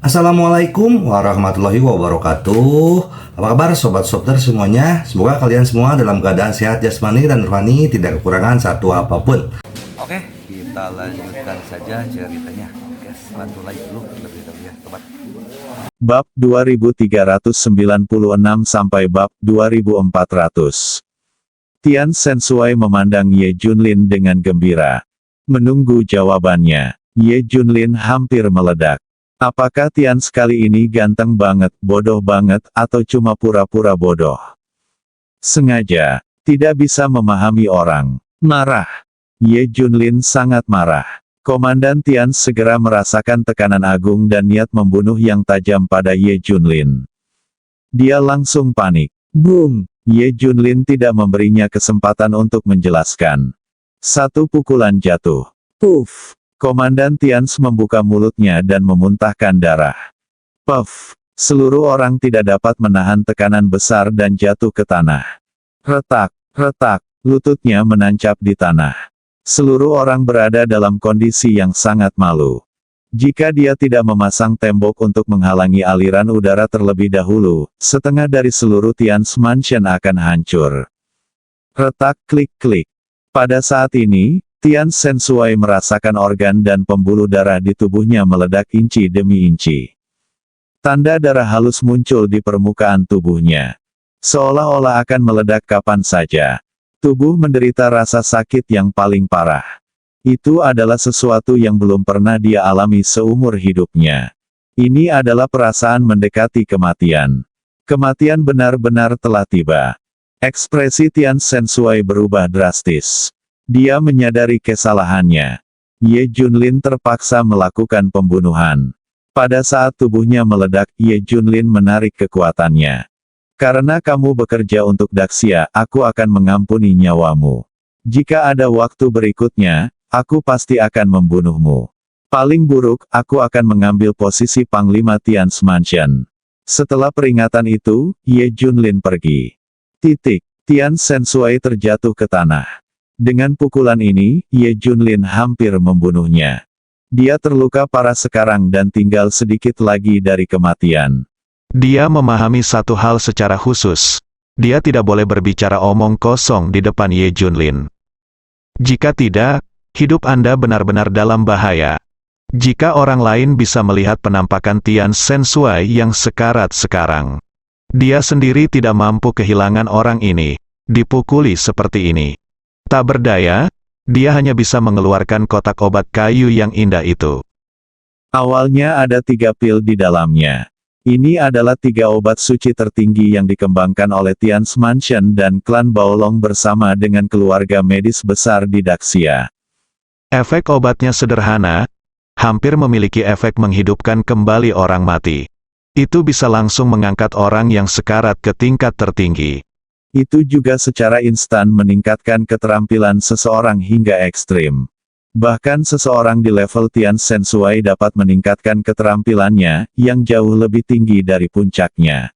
Assalamualaikum warahmatullahi wabarakatuh. Apa kabar sobat Softer semuanya? Semoga kalian semua dalam keadaan sehat jasmani dan rohani, tidak kekurangan satu apapun. Oke, kita lanjutkan saja ceritanya. Oke, bantu like dulu lebih dahulu ya, sobat. Bab 2396 sampai bab 2400. Tian Sensuai memandang Ye Junlin dengan gembira. Menunggu jawabannya, Ye Junlin hampir meledak. Apakah Tian sekali ini ganteng banget, bodoh banget, atau cuma pura-pura bodoh? Sengaja, tidak bisa memahami orang. Marah. Ye Junlin sangat marah. Komandan Tian segera merasakan tekanan agung dan niat membunuh yang tajam pada Ye Junlin. Dia langsung panik. Boom! Ye Junlin tidak memberinya kesempatan untuk menjelaskan. Satu pukulan jatuh. Puff! Komandan Tians membuka mulutnya dan memuntahkan darah. Puff! Seluruh orang tidak dapat menahan tekanan besar dan jatuh ke tanah. Retak, retak, lututnya menancap di tanah. Seluruh orang berada dalam kondisi yang sangat malu. Jika dia tidak memasang tembok untuk menghalangi aliran udara terlebih dahulu, setengah dari seluruh Tians Mansion akan hancur. Retak klik-klik. Pada saat ini, Tian Sensuai merasakan organ dan pembuluh darah di tubuhnya meledak inci demi inci. Tanda darah halus muncul di permukaan tubuhnya. Seolah-olah akan meledak kapan saja. Tubuh menderita rasa sakit yang paling parah. Itu adalah sesuatu yang belum pernah dia alami seumur hidupnya. Ini adalah perasaan mendekati kematian. Kematian benar-benar telah tiba. Ekspresi Tian Sensuai berubah drastis. Dia menyadari kesalahannya. Ye Junlin terpaksa melakukan pembunuhan. Pada saat tubuhnya meledak, Ye Junlin menarik kekuatannya. Karena kamu bekerja untuk Daxia, aku akan mengampuni nyawamu. Jika ada waktu berikutnya, aku pasti akan membunuhmu. Paling buruk, aku akan mengambil posisi Panglima Tian's Mansion. Setelah peringatan itu, Ye Junlin pergi. Tian Sensuai terjatuh ke tanah. Dengan pukulan ini, Ye Junlin hampir membunuhnya. Dia terluka parah sekarang dan tinggal sedikit lagi dari kematian. Dia memahami satu hal secara khusus. Dia tidak boleh berbicara omong kosong di depan Ye Junlin. Jika tidak, hidup Anda benar-benar dalam bahaya. Jika orang lain bisa melihat penampakan Tian Sensuai yang sekarat sekarang, dia sendiri tidak mampu kehilangan orang ini, dipukuli seperti ini. Tak berdaya, dia hanya bisa mengeluarkan kotak obat kayu yang indah itu. Awalnya ada 3 pil di dalamnya. Ini adalah 3 obat suci tertinggi yang dikembangkan oleh Tian's Mansion dan klan Baolong bersama dengan keluarga medis besar di Daxia. Efek obatnya sederhana, hampir memiliki efek menghidupkan kembali orang mati. Itu bisa langsung mengangkat orang yang sekarat ke tingkat tertinggi. Itu juga secara instan meningkatkan keterampilan seseorang hingga ekstrim. Bahkan seseorang di level Tian Sensuai dapat meningkatkan keterampilannya, yang jauh lebih tinggi dari puncaknya.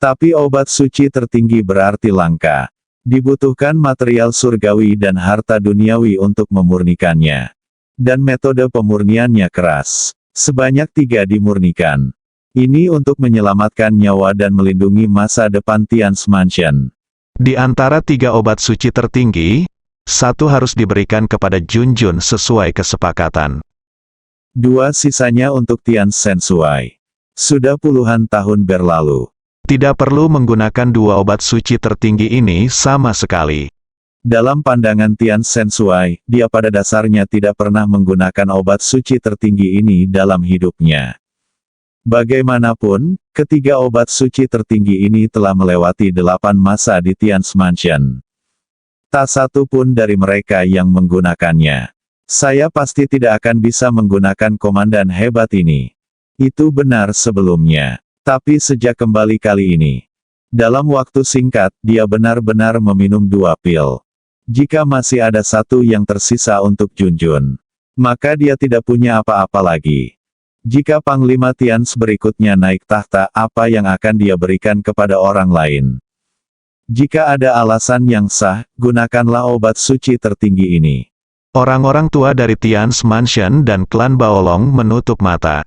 Tapi obat suci tertinggi berarti langka. Dibutuhkan material surgawi dan harta duniawi untuk memurnikannya. Dan metode pemurniannya keras. Sebanyak 3 dimurnikan. Ini untuk menyelamatkan nyawa dan melindungi masa depan Tian's Mansion. Di antara 3 obat suci tertinggi, 1 harus diberikan kepada Junjun sesuai kesepakatan. 2 sisanya untuk Tian Sensuai. Sudah puluhan tahun berlalu. Tidak perlu menggunakan 2 obat suci tertinggi ini sama sekali. Dalam pandangan Tian Sensuai, dia pada dasarnya tidak pernah menggunakan obat suci tertinggi ini dalam hidupnya. Bagaimanapun, ketiga obat suci tertinggi ini telah melewati 8 masa di Tian's Mansion. Tak satu pun dari mereka yang menggunakannya. Saya pasti tidak akan bisa menggunakan komandan hebat ini. Itu benar sebelumnya. Tapi sejak kembali kali ini, dalam waktu singkat, dia benar-benar meminum 2 pil. Jika masih ada 1 yang tersisa untuk Junjun, maka dia tidak punya apa-apa lagi. Jika Panglima Tians berikutnya naik tahta, apa yang akan dia berikan kepada orang lain? Jika ada alasan yang sah, gunakanlah obat suci tertinggi ini. Orang-orang tua dari Tian's Mansion dan klan Baolong menutup mata.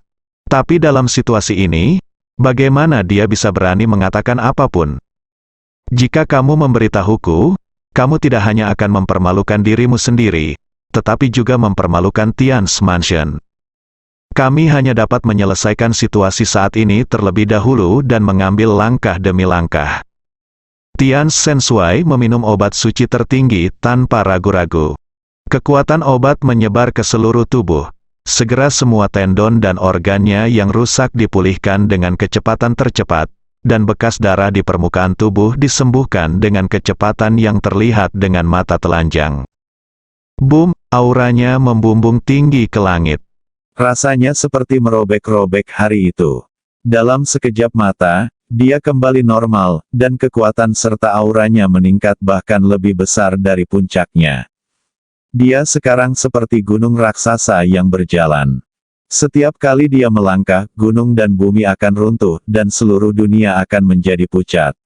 Tapi dalam situasi ini, bagaimana dia bisa berani mengatakan apapun? Jika kamu memberitahuku, kamu tidak hanya akan mempermalukan dirimu sendiri, tetapi juga mempermalukan Tian's Mansion. Kami hanya dapat menyelesaikan situasi saat ini terlebih dahulu dan mengambil langkah demi langkah. Tian Sensui meminum obat suci tertinggi tanpa ragu-ragu. Kekuatan obat menyebar ke seluruh tubuh. Segera semua tendon dan organnya yang rusak dipulihkan dengan kecepatan tercepat, dan bekas darah di permukaan tubuh disembuhkan dengan kecepatan yang terlihat dengan mata telanjang. Boom, auranya membumbung tinggi ke langit. Rasanya seperti merobek-robek hari itu. Dalam sekejap mata, dia kembali normal, dan kekuatan serta auranya meningkat bahkan lebih besar dari puncaknya. Dia sekarang seperti gunung raksasa yang berjalan. Setiap kali dia melangkah, gunung dan bumi akan runtuh, dan seluruh dunia akan menjadi pucat.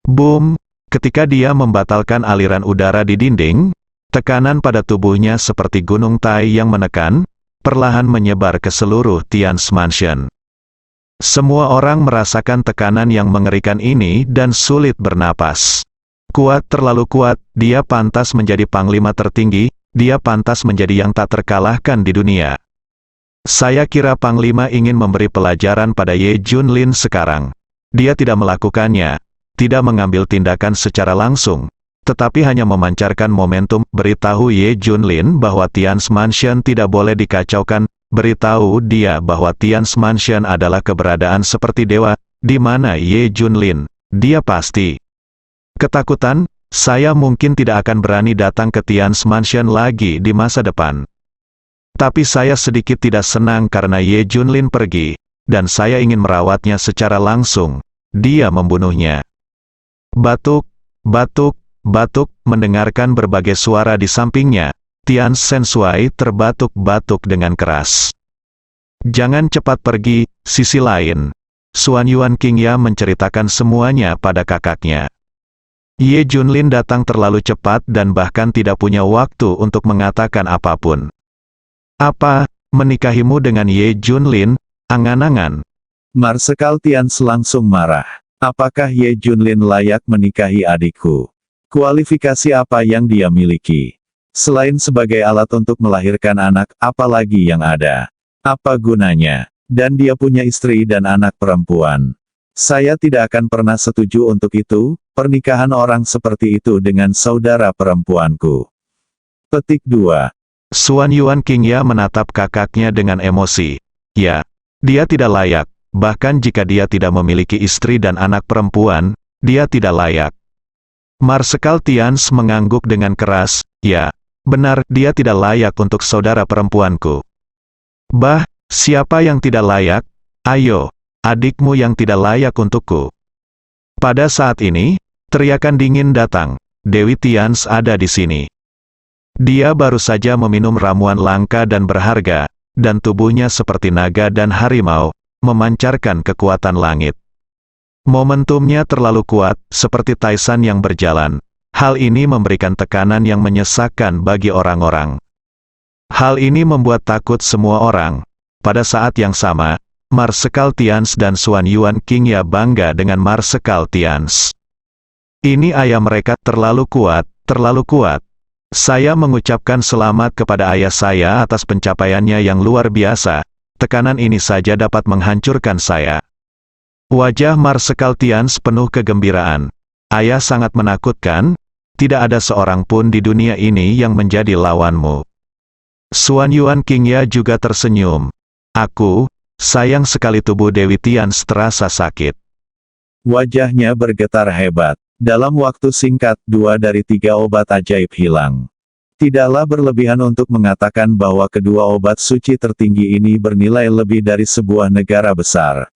Boom! Ketika dia membatalkan aliran udara di dinding, tekanan pada tubuhnya seperti gunung Tai yang menekan, perlahan menyebar ke seluruh Tian's Mansion. Semua orang merasakan tekanan yang mengerikan ini dan sulit bernapas. Kuat, terlalu kuat, dia pantas menjadi panglima tertinggi, dia pantas menjadi yang tak terkalahkan di dunia. Saya kira panglima ingin memberi pelajaran pada Ye Junlin sekarang. Dia tidak melakukannya, tidak mengambil tindakan secara langsung, tetapi hanya memancarkan momentum, beritahu Ye Junlin bahwa Tian's Mansion tidak boleh dikacaukan, beritahu dia bahwa Tian's Mansion adalah keberadaan seperti dewa, di mana Ye Junlin, dia pasti. Ketakutan, saya mungkin tidak akan berani datang ke Tian's Mansion lagi di masa depan. Tapi saya sedikit tidak senang karena Ye Junlin pergi, dan saya ingin merawatnya secara langsung. Dia membunuhnya. Batuk, batuk, batuk, mendengarkan berbagai suara di sampingnya. Tian Sensui terbatuk-batuk dengan keras. Jangan cepat pergi, sisi lain. Xuan Yuan Qingya menceritakan semuanya pada kakaknya. Ye Junlin datang terlalu cepat dan bahkan tidak punya waktu untuk mengatakan apapun. Apa, menikahimu dengan Ye Junlin, angan-angan? Marsekal Tians langsung marah. Apakah Ye Junlin layak menikahi adikku? Kualifikasi apa yang dia miliki? Selain sebagai alat untuk melahirkan anak, apalagi yang ada? Apa gunanya? Dan dia punya istri dan anak perempuan. Saya tidak akan pernah setuju untuk itu, pernikahan orang seperti itu dengan saudara perempuanku. Petik 2. Xuan Yuan Qingya menatap kakaknya dengan emosi. Ya, dia tidak layak, bahkan jika dia tidak memiliki istri dan anak perempuan, dia tidak layak. Marsekal Tians mengangguk dengan keras, ya, benar, dia tidak layak untuk saudara perempuanku. Bah, siapa yang tidak layak? Ayo, adikmu yang tidak layak untukku. Pada saat ini, teriakan dingin datang. Dewi Tians ada di sini. Dia baru saja meminum ramuan langka dan berharga, dan tubuhnya seperti naga dan harimau, memancarkan kekuatan langit. Momentumnya terlalu kuat, seperti Taisan yang berjalan. Hal ini memberikan tekanan yang menyesakkan bagi orang-orang. Hal ini membuat takut semua orang. Pada saat yang sama, Marsekal Tians dan Xuan Yuan Qingya bangga dengan Marsekal Tians. Ini ayah mereka terlalu kuat, terlalu kuat. Saya mengucapkan selamat kepada ayah saya atas pencapaiannya yang luar biasa. Tekanan ini saja dapat menghancurkan saya. Wajah Marsekal Tians penuh kegembiraan. Ayah sangat menakutkan, tidak ada seorang pun di dunia ini yang menjadi lawanmu. Xuan Yuan Qingya juga tersenyum. Aku, sayang sekali tubuh Dewi Tians terasa sakit. Wajahnya bergetar hebat. Dalam waktu singkat, 2 dari 3 obat ajaib hilang. Tidaklah berlebihan untuk mengatakan bahwa kedua obat suci tertinggi ini bernilai lebih dari sebuah negara besar.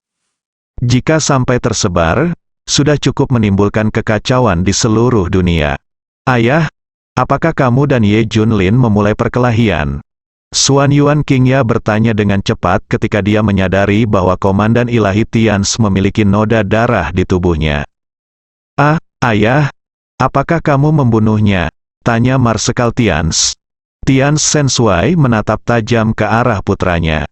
Jika sampai tersebar, sudah cukup menimbulkan kekacauan di seluruh dunia. Ayah, apakah kamu dan Ye Junlin memulai perkelahian? Xuan Yuan Qingya bertanya dengan cepat ketika dia menyadari bahwa Komandan Ilahi Tians memiliki noda darah di tubuhnya. Ah, ayah, apakah kamu membunuhnya? Tanya Marsekal Tians. Tians Sensui menatap tajam ke arah putranya.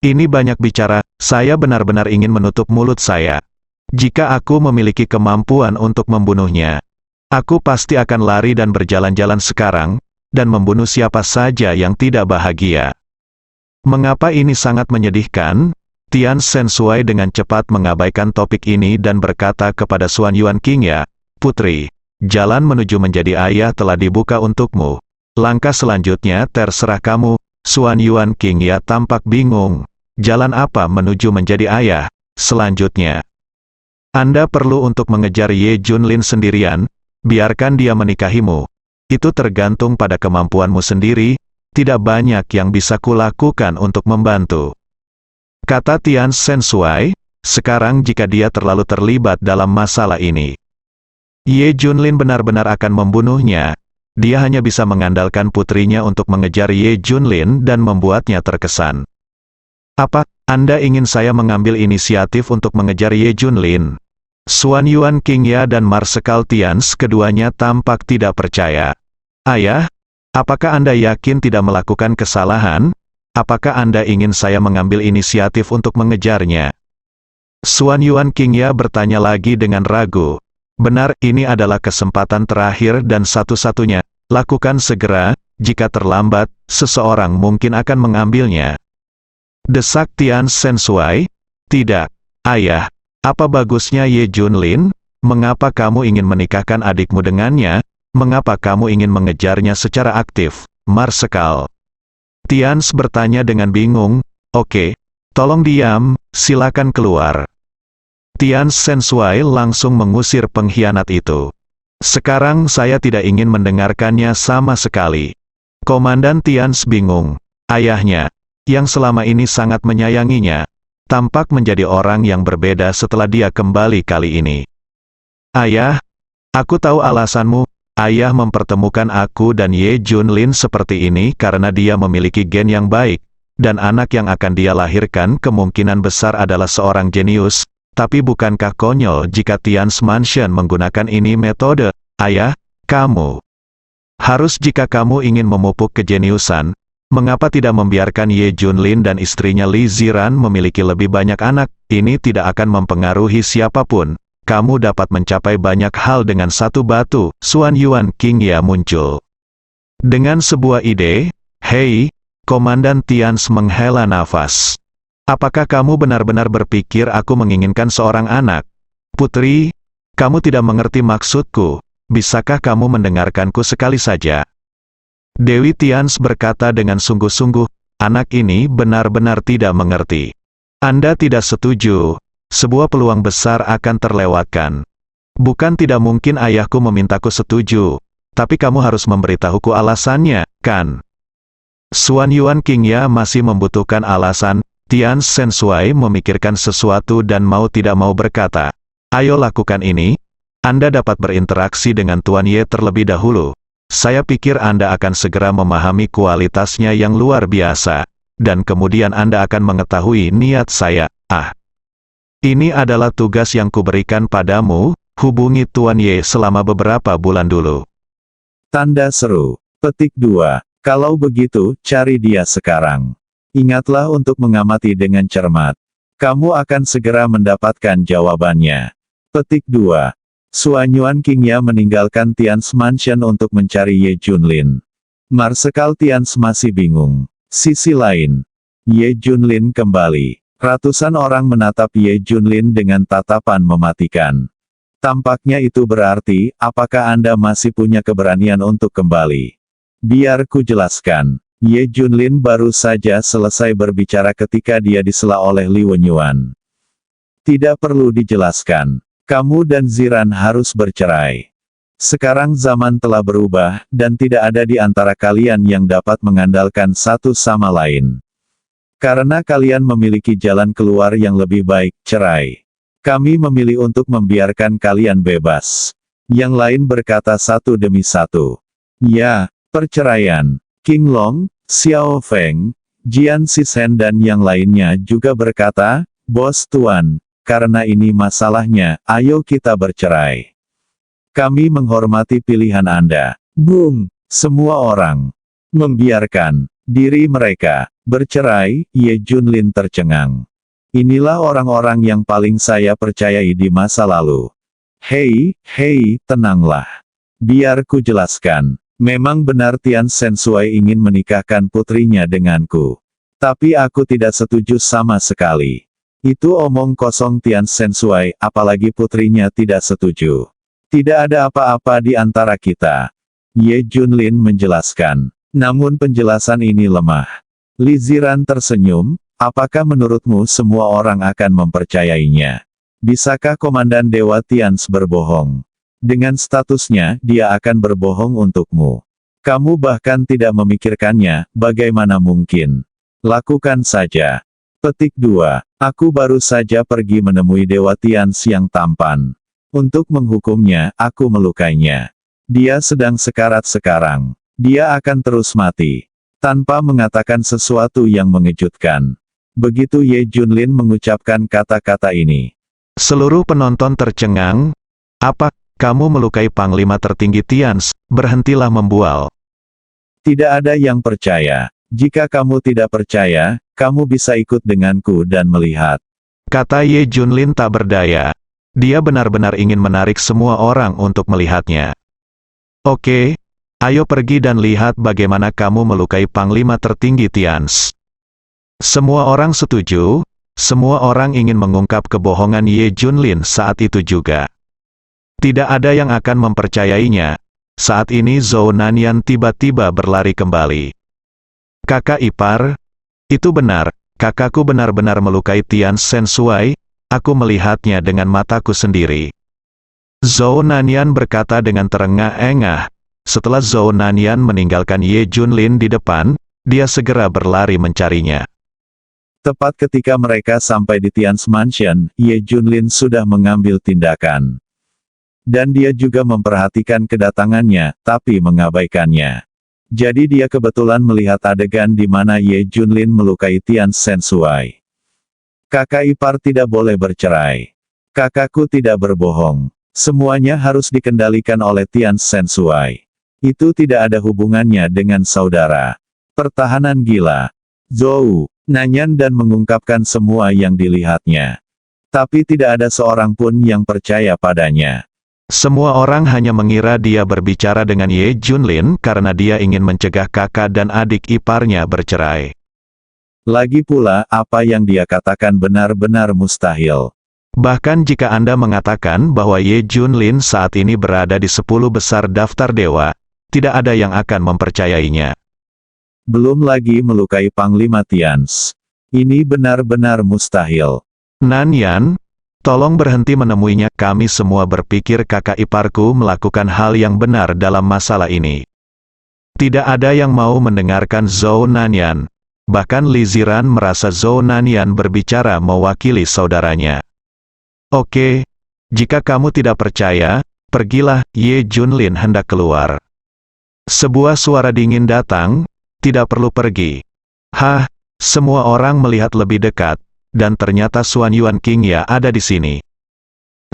Ini banyak bicara, saya benar-benar ingin menutup mulut saya. Jika aku memiliki kemampuan untuk membunuhnya, aku pasti akan lari dan berjalan-jalan sekarang, dan membunuh siapa saja yang tidak bahagia. Mengapa ini sangat menyedihkan? Tian Sensui dengan cepat mengabaikan topik ini dan berkata kepada Xuan Yuan Qingya, "Putri, jalan menuju menjadi ayah telah dibuka untukmu. Langkah selanjutnya terserah kamu." Xuan Yuan Qingya tampak bingung. Jalan apa menuju menjadi ayah selanjutnya? Anda perlu untuk mengejar Ye Junlin sendirian, biarkan dia menikahimu. Itu tergantung pada kemampuanmu sendiri, tidak banyak yang bisa kulakukan untuk membantu. Kata Tian Sensui, sekarang jika dia terlalu terlibat dalam masalah ini, Ye Junlin benar-benar akan membunuhnya. Dia hanya bisa mengandalkan putrinya untuk mengejar Ye Junlin dan membuatnya terkesan. Apa, Anda ingin saya mengambil inisiatif untuk mengejar Ye Junlin? Xuan Yuan Qingya dan Marsekal Tians keduanya tampak tidak percaya. Ayah, apakah Anda yakin tidak melakukan kesalahan? Apakah Anda ingin saya mengambil inisiatif untuk mengejarnya? Xuan Yuan Qingya bertanya lagi dengan ragu. Benar, ini adalah kesempatan terakhir dan satu-satunya. Lakukan segera, jika terlambat, seseorang mungkin akan mengambilnya. Desak Tian Sensui. Tidak, ayah. Apa bagusnya Ye Junlin? Mengapa kamu ingin menikahkan adikmu dengannya? Mengapa kamu ingin mengejarnya secara aktif? Marsekal Tians bertanya dengan bingung. Oke, tolong diam, silakan keluar. Tian Sensui langsung mengusir pengkhianat itu. Sekarang saya tidak ingin mendengarkannya sama sekali. Komandan Tians bingung. Ayahnya, yang selama ini sangat menyayanginya, tampak menjadi orang yang berbeda setelah dia kembali kali ini. Ayah, aku tahu alasanmu. Ayah mempertemukan aku dan Ye Junlin seperti ini karena dia memiliki gen yang baik, dan anak yang akan dia lahirkan kemungkinan besar adalah seorang jenius. Tapi bukankah konyol jika Tian's Mansion menggunakan ini metode? Ayah, kamu harus jika kamu ingin memupuk kejeniusan, mengapa tidak membiarkan Ye Junlin dan istrinya Li Ziran memiliki lebih banyak anak? Ini tidak akan mempengaruhi siapapun. Kamu dapat mencapai banyak hal dengan satu batu. Xuan Yuan Qingya muncul dengan sebuah ide. Hei, Komandan Tians menghela nafas. Apakah kamu benar-benar berpikir aku menginginkan seorang anak? Putri, kamu tidak mengerti maksudku. Bisakah kamu mendengarkanku sekali saja? Dewi Tians berkata dengan sungguh-sungguh, anak ini benar-benar tidak mengerti. Anda tidak setuju, sebuah peluang besar akan terlewatkan. Bukan tidak mungkin ayahku memintaku setuju, tapi kamu harus memberitahuku alasannya, kan? Xuan Yuan Qingya masih membutuhkan alasan. Tian Sensui memikirkan sesuatu dan mau tidak mau berkata, ayo lakukan ini. Anda dapat berinteraksi dengan Tuan Ye terlebih dahulu. Saya pikir Anda akan segera memahami kualitasnya yang luar biasa. Dan kemudian Anda akan mengetahui niat saya. Ini adalah tugas yang kuberikan padamu, hubungi Tuan Ye selama beberapa bulan dulu. Tanda seru. Petik 2. Kalau begitu, cari dia sekarang. Ingatlah untuk mengamati dengan cermat. Kamu akan segera mendapatkan jawabannya. Petik 2. Xuan Yuan Qingya meninggalkan Tian's Mansion untuk mencari Ye Junlin. Marsekal Tians masih bingung. Sisi lain, Ye Junlin kembali. Ratusan orang menatap Ye Junlin dengan tatapan mematikan. Tampaknya itu berarti, apakah Anda masih punya keberanian untuk kembali? Biar ku jelaskan. Ye Junlin baru saja selesai berbicara ketika dia disela oleh Li Wenyuan. Tidak perlu dijelaskan. Kamu dan Ziran harus bercerai. Sekarang zaman telah berubah, dan tidak ada di antara kalian yang dapat mengandalkan satu sama lain. Karena kalian memiliki jalan keluar yang lebih baik, cerai. Kami memilih untuk membiarkan kalian bebas. Yang lain berkata satu demi satu. Ya, perceraian. King Long, Xiao Feng, Jian Sisen dan yang lainnya juga berkata, Bos Tuan, karena ini masalahnya, ayo kita bercerai. Kami menghormati pilihan Anda. Boom! Semua orang membiarkan. Diri mereka bercerai, Ye Junlin tercengang. Inilah orang-orang yang paling saya percayai di masa lalu. Hei, tenanglah. Biar ku jelaskan. Memang benar Tian Sensui ingin menikahkan putrinya denganku. Tapi aku tidak setuju sama sekali. Itu omong kosong Tian Sensui, apalagi putrinya tidak setuju. Tidak ada apa-apa di antara kita. Ye Junlin menjelaskan. Namun penjelasan ini lemah. Li Ziran tersenyum, apakah menurutmu semua orang akan mempercayainya? Bisakah Komandan Dewa Tians berbohong? Dengan statusnya, dia akan berbohong untukmu. Kamu bahkan tidak memikirkannya, bagaimana mungkin? Lakukan saja. Petik 2. Aku baru saja pergi menemui Dewa Tians yang tampan. Untuk menghukumnya, aku melukainya. Dia sedang sekarat sekarang. Dia akan terus mati. Tanpa mengatakan sesuatu yang mengejutkan. Begitu Ye Junlin mengucapkan kata-kata ini. Seluruh penonton tercengang. Apa, kamu melukai Panglima tertinggi Tians? Berhentilah membual. Tidak ada yang percaya. Jika kamu tidak percaya, kamu bisa ikut denganku dan melihat. Kata Ye Junlin tak berdaya. Dia benar-benar ingin menarik semua orang untuk melihatnya. Oke, ayo pergi dan lihat bagaimana kamu melukai Panglima tertinggi Tians. Semua orang setuju, semua orang ingin mengungkap kebohongan Ye Junlin saat itu juga. Tidak ada yang akan mempercayainya. Saat ini Zhou Nanian tiba-tiba berlari kembali. Kakak ipar, itu benar, kakakku benar-benar melukai Tian Sensui, aku melihatnya dengan mataku sendiri. Zhou Nanian berkata dengan terengah-engah. Setelah Zhou Nanian meninggalkan Ye Junlin di depan, dia segera berlari mencarinya. Tepat ketika mereka sampai di Tian's Mansion, Ye Junlin sudah mengambil tindakan. Dan dia juga memperhatikan kedatangannya, tapi mengabaikannya. Jadi dia kebetulan melihat adegan di mana Ye Junlin melukai Tian Sensui. Kakak ipar tidak boleh bercerai. Kakakku tidak berbohong. Semuanya harus dikendalikan oleh Tian Sensui. Itu tidak ada hubungannya dengan saudara. Pertahanan gila. Zhou Nanian dan mengungkapkan semua yang dilihatnya. Tapi tidak ada seorang pun yang percaya padanya. Semua orang hanya mengira dia berbicara dengan Ye Junlin karena dia ingin mencegah kakak dan adik iparnya bercerai. Lagi pula, apa yang dia katakan benar-benar mustahil. Bahkan jika Anda mengatakan bahwa Ye Junlin saat ini berada di 10 besar daftar dewa, tidak ada yang akan mempercayainya. Belum lagi melukai Panglima Tians. Ini benar-benar mustahil. Nanian, tolong berhenti menemuinya. Kami semua berpikir kakak iparku melakukan hal yang benar dalam masalah ini. Tidak ada yang mau mendengarkan Zhou Nanian. Bahkan Li Ziran merasa Zhou Nanian berbicara mewakili saudaranya. Oke, jika kamu tidak percaya, pergilah. Ye Junlin hendak keluar. Sebuah suara dingin datang, tidak perlu pergi. Hah, semua orang melihat lebih dekat, dan ternyata Xuan Yuan Qingya ada di sini.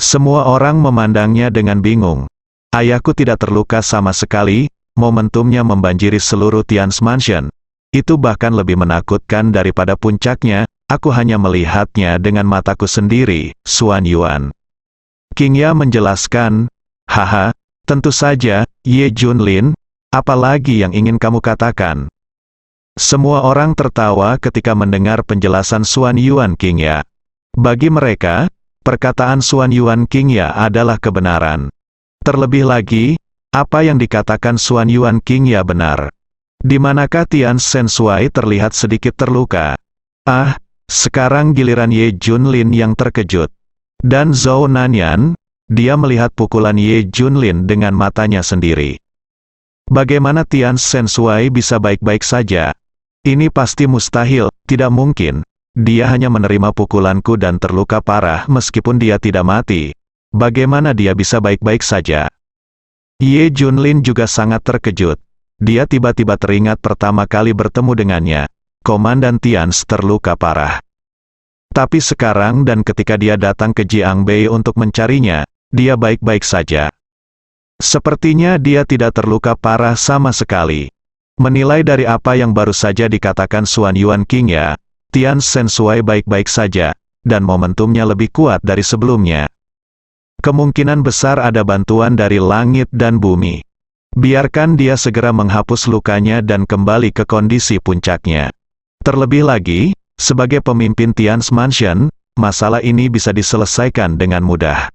Semua orang memandangnya dengan bingung. Ayahku tidak terluka sama sekali, momentumnya membanjiri seluruh Tian's Mansion. Itu bahkan lebih menakutkan daripada puncaknya, aku hanya melihatnya dengan mataku sendiri, Xuan Yuan Qingya menjelaskan. Haha, tentu saja, Ye Junlin, apalagi yang ingin kamu katakan? Semua orang tertawa ketika mendengar penjelasan Xuan Yuan Qingya. Bagi mereka, perkataan Xuan Yuan Qingya adalah kebenaran. Terlebih lagi, apa yang dikatakan Xuan Yuan Qingya benar. Di manakah Tian Sensui terlihat sedikit terluka? Ah, sekarang giliran Ye Junlin yang terkejut. Dan Zhou Nanian, dia melihat pukulan Ye Junlin dengan matanya sendiri. Bagaimana Tian Sensui bisa baik-baik saja? Ini pasti mustahil, tidak mungkin. Dia hanya menerima pukulanku dan terluka parah meskipun dia tidak mati. Bagaimana dia bisa baik-baik saja? Ye Junlin juga sangat terkejut. Dia tiba-tiba teringat pertama kali bertemu dengannya. Komandan Tians terluka parah. Tapi sekarang dan ketika dia datang ke Jiangbei untuk mencarinya, dia baik-baik saja. Sepertinya dia tidak terluka parah sama sekali. Menilai dari apa yang baru saja dikatakan Xuan Yuan Qingya, Tian Sensui baik-baik saja, dan momentumnya lebih kuat dari sebelumnya. Kemungkinan besar ada bantuan dari langit dan bumi. Biarkan dia segera menghapus lukanya dan kembali ke kondisi puncaknya. Terlebih lagi, sebagai pemimpin Tian's Mansion, masalah ini bisa diselesaikan dengan mudah.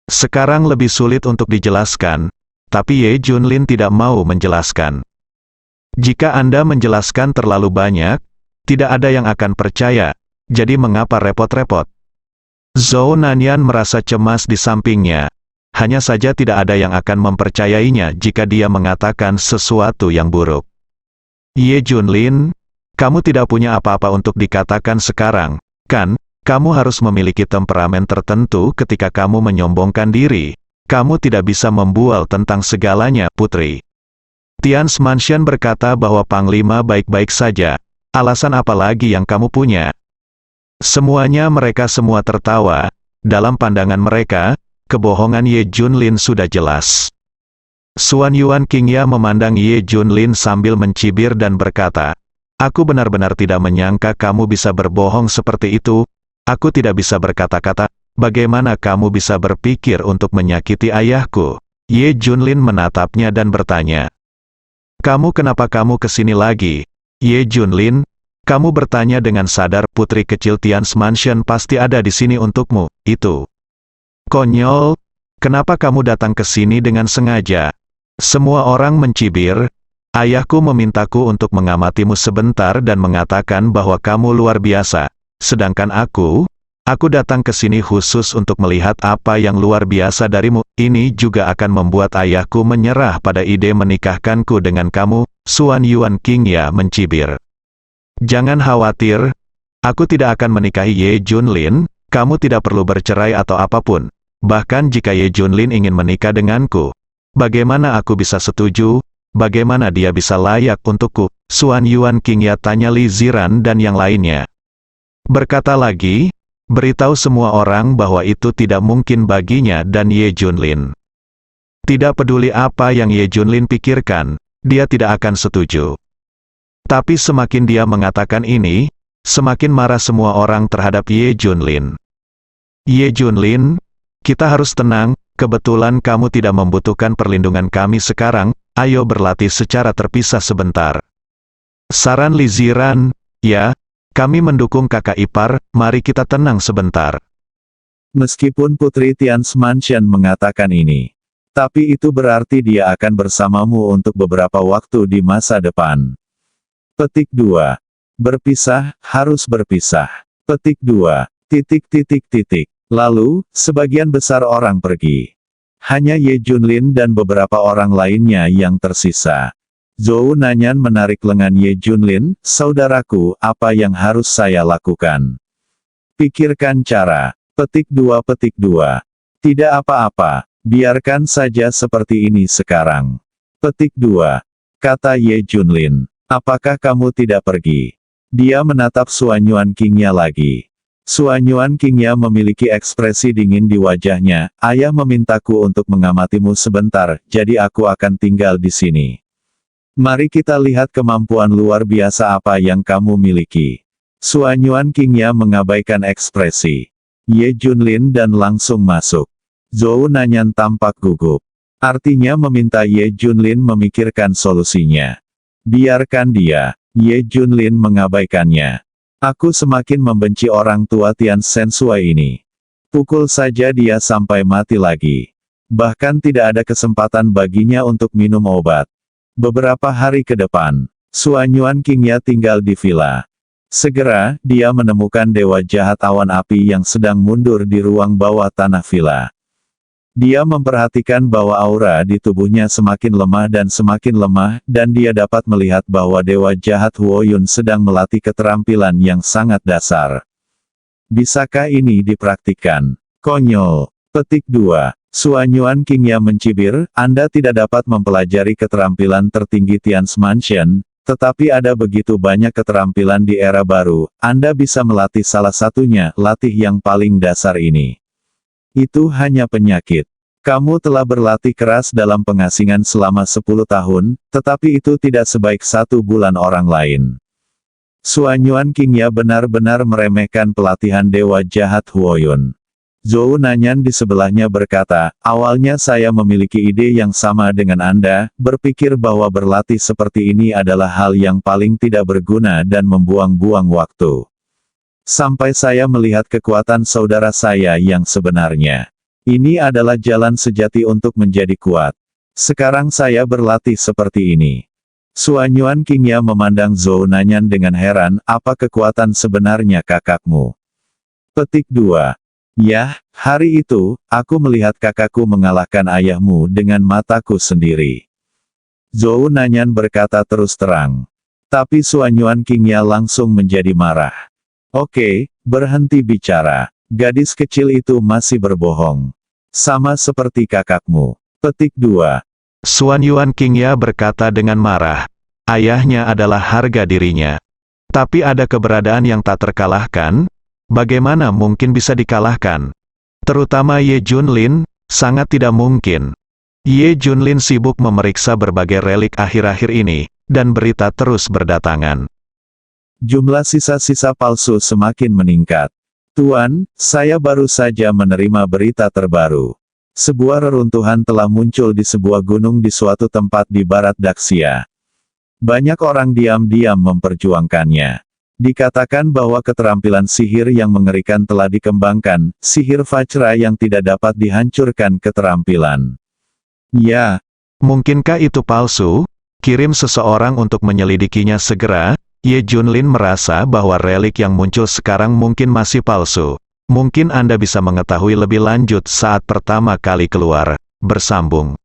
Sekarang lebih sulit untuk dijelaskan, tapi Ye Junlin tidak mau menjelaskan. Jika Anda menjelaskan terlalu banyak, tidak ada yang akan percaya, jadi mengapa repot-repot? Zhou Nanyan merasa cemas di sampingnya. Hanya saja tidak ada yang akan mempercayainya jika dia mengatakan sesuatu yang buruk. Ye Junlin, kamu tidak punya apa-apa untuk dikatakan sekarang, kan? Kamu harus memiliki temperamen tertentu ketika kamu menyombongkan diri. Kamu tidak bisa membual tentang segalanya, putri. Tian's Mansion berkata bahwa Panglima baik-baik saja. Alasan apa lagi yang kamu punya? Semuanya mereka semua tertawa. Dalam pandangan mereka, kebohongan Ye Junlin sudah jelas. Xuan Yuan Qingya memandang Ye Junlin sambil mencibir dan berkata, "Aku benar-benar tidak menyangka kamu bisa berbohong seperti itu. Aku tidak bisa berkata-kata. Bagaimana kamu bisa berpikir untuk menyakiti ayahku?" Ye Junlin menatapnya dan bertanya, "Kamu kenapa kamu kesini lagi?" Ye Junlin, kamu bertanya dengan sadar, putri kecil Tian's Mansion pasti ada di sini untukmu, itu. Konyol, kenapa kamu datang ke sini dengan sengaja? Semua orang mencibir. Ayahku memintaku untuk mengamatimu sebentar dan mengatakan bahwa kamu luar biasa. Sedangkan aku datang ke sini khusus untuk melihat apa yang luar biasa darimu. Ini juga akan membuat ayahku menyerah pada ide menikahkanku dengan kamu. Xuan Yuan Qingya mencibir. Jangan khawatir, aku tidak akan menikahi Ye Junlin. Kamu tidak perlu bercerai atau apapun. Bahkan jika Ye Junlin ingin menikah denganku, bagaimana aku bisa setuju? Bagaimana dia bisa layak untukku? Xuan Yuan Qingya tanya Li Ziran dan yang lainnya. Berkata lagi, beritahu semua orang bahwa itu tidak mungkin baginya dan Ye Junlin. Tidak peduli apa yang Ye Junlin pikirkan, dia tidak akan setuju. Tapi semakin dia mengatakan ini, semakin marah semua orang terhadap Ye Junlin. Ye Junlin, kita harus tenang, kebetulan kamu tidak membutuhkan perlindungan kami sekarang, ayo berlatih secara terpisah sebentar. Saran Li Ziran, ya. Kami mendukung kakak ipar, mari kita tenang sebentar. Meskipun Putri Tian's Mansion mengatakan ini, tapi itu berarti dia akan bersamamu untuk beberapa waktu di masa depan. Petik 2. Berpisah, harus berpisah. Petik 2. Lalu, sebagian besar orang pergi. Hanya Ye Junlin dan beberapa orang lainnya yang tersisa. Zhou Nanyan menarik lengan Ye Junlin, saudaraku, apa yang harus saya lakukan? Pikirkan cara. Petik 2. Tidak apa-apa, biarkan saja seperti ini sekarang. Petik 2. Kata Ye Junlin, apakah kamu tidak pergi? Dia menatap Xuan Yuan Qingya lagi. Xuan Yuan Qingya memiliki ekspresi dingin di wajahnya, ayah memintaku untuk mengamatimu sebentar, jadi aku akan tinggal di sini. Mari kita lihat kemampuan luar biasa apa yang kamu miliki. Xuan Yuan Qingya mengabaikan ekspresi Ye Junlin dan langsung masuk. Zhou Nanyan tampak gugup. Artinya meminta Ye Junlin memikirkan solusinya. Biarkan dia. Ye Junlin mengabaikannya. Aku semakin membenci orang tua Tian Sensui ini. Pukul saja dia sampai mati lagi. Bahkan tidak ada kesempatan baginya untuk minum obat. Beberapa hari ke depan, Xuan Yuan Qingya tinggal di villa. Segera, dia menemukan dewa jahat awan api yang sedang mundur di ruang bawah tanah villa. Dia memperhatikan bahwa aura di tubuhnya semakin lemah, dan dia dapat melihat bahwa dewa jahat Huoyun sedang melatih keterampilan yang sangat dasar. Bisakah ini dipraktikkan? Konyol. Petik 2. Xuan Yuan Qingya mencibir, Anda tidak dapat mempelajari keterampilan tertinggi Tian's Mansion, tetapi ada begitu banyak keterampilan di era baru, Anda bisa melatih salah satunya, latih yang paling dasar ini. Itu hanya penyakit. Kamu telah berlatih keras dalam pengasingan selama 10 tahun, tetapi itu tidak sebaik 1 bulan orang lain. Suanyuan Qingya benar-benar meremehkan pelatihan dewa jahat Huoyun. Zhou Nanyan di sebelahnya berkata, awalnya saya memiliki ide yang sama dengan Anda, berpikir bahwa berlatih seperti ini adalah hal yang paling tidak berguna dan membuang-buang waktu. Sampai saya melihat kekuatan saudara saya yang sebenarnya. Ini adalah jalan sejati untuk menjadi kuat. Sekarang saya berlatih seperti ini. Suanyuan Qingya memandang Zhou Nanyan dengan heran, apa kekuatan sebenarnya kakakmu? Petik 2. Yah, hari itu, aku melihat kakakku mengalahkan ayahmu dengan mataku sendiri. Zhou Nanyan berkata terus terang. Tapi Suanyuan Qingya langsung menjadi marah. Oke, berhenti bicara. Gadis kecil itu masih berbohong. Sama seperti kakakmu. Petik 2. Suanyuan Qingya berkata dengan marah. Ayahnya adalah harga dirinya. Tapi ada keberadaan yang tak terkalahkan. Bagaimana mungkin bisa dikalahkan? Terutama Ye Junlin, sangat tidak mungkin. Ye Junlin sibuk memeriksa berbagai relik akhir-akhir ini, dan berita terus berdatangan. Jumlah sisa-sisa palsu semakin meningkat. Tuan, saya baru saja menerima berita terbaru. Sebuah reruntuhan telah muncul di sebuah gunung di suatu tempat di barat Daxia. Banyak orang diam-diam memperjuangkannya. Dikatakan bahwa keterampilan sihir yang mengerikan telah dikembangkan, sihir Vajra yang tidak dapat dihancurkan keterampilan. Ya, Mungkinkah itu palsu? Kirim seseorang untuk menyelidikinya segera. Ye Junlin merasa bahwa relik yang muncul sekarang mungkin masih palsu. Mungkin Anda bisa mengetahui lebih lanjut saat pertama kali keluar. Bersambung.